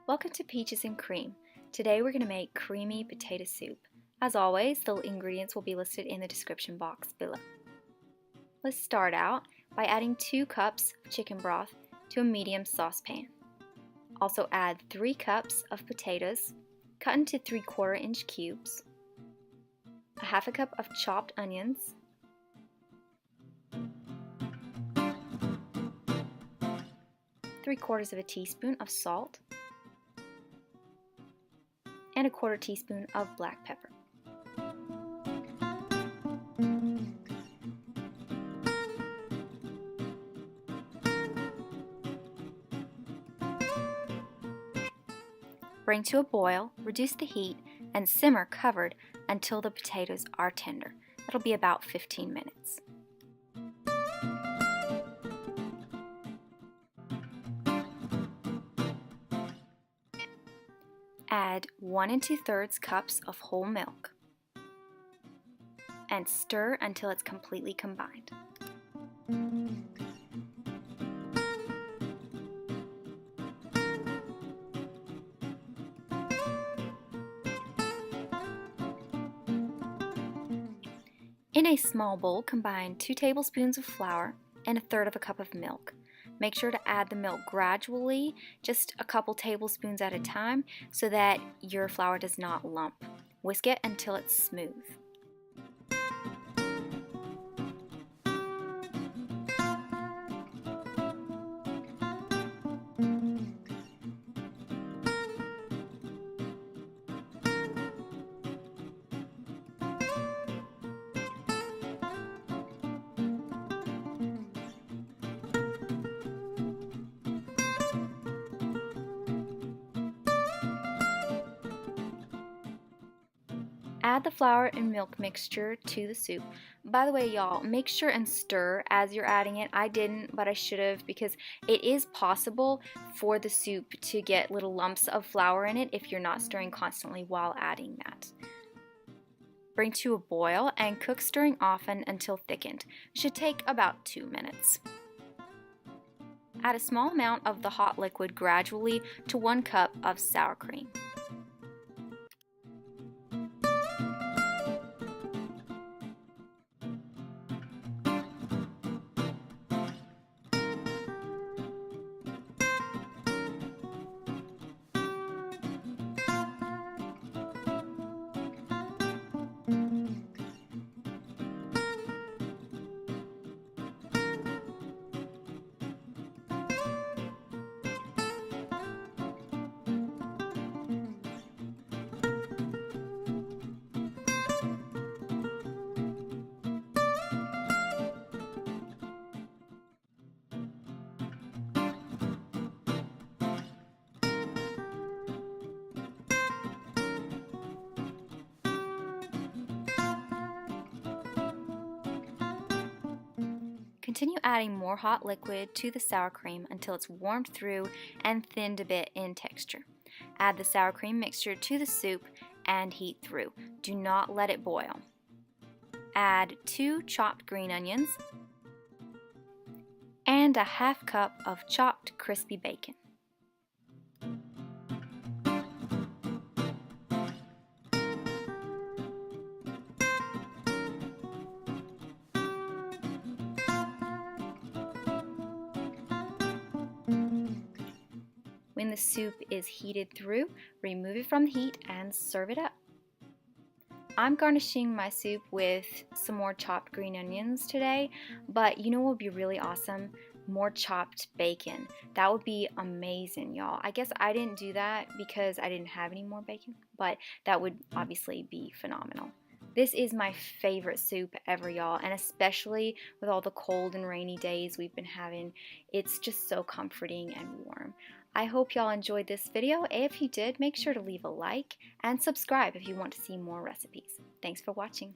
Welcome to Peaches and Cream. Today we're going to make creamy potato soup. As always, the ingredients will be listed in the description box below. Let's start out by adding 2 cups of chicken broth to a medium saucepan. Also add 3 cups of potatoes cut into 3/4 inch cubes, a half a cup of chopped onions, 3/4 of a teaspoon of salt, and a 1/4 teaspoon of black pepper. Bring to a boil, reduce the heat, and simmer covered until the potatoes are tender. That'll be about 15 minutes. Add 1 2/3 cups of whole milk and stir until it's completely combined. In a small bowl, combine 2 tablespoons of flour and 1/3 cup of milk. Make sure to add the milk gradually, just a couple tablespoons at a time, so that your flour does not lump. Whisk it until it's smooth. Add the flour and milk mixture to the soup. By the way, y'all, make sure and stir as you're adding it. I didn't, but I should have, because it is possible for the soup to get little lumps of flour in it if you're not stirring constantly while adding that. Bring to a boil and cook, stirring often until thickened. It should take about 2 minutes. Add a small amount of the hot liquid gradually to 1 cup of sour cream. Continue adding more hot liquid to the sour cream until it's warmed through and thinned a bit in texture. Add the sour cream mixture to the soup and heat through. Do not let it boil. Add 2 chopped green onions and a half cup of chopped crispy bacon. When the soup is heated through, remove it from the heat and serve it up. I'm garnishing my soup with some more chopped green onions today, but you know what would be really awesome? More chopped bacon. That would be amazing, y'all. I guess I didn't do that because I didn't have any more bacon, but that would obviously be phenomenal. This is my favorite soup ever, y'all, and especially with all the cold and rainy days we've been having, it's just so comforting and warm. I hope y'all enjoyed this video. If you did, make sure to leave a like and subscribe if you want to see more recipes. Thanks for watching.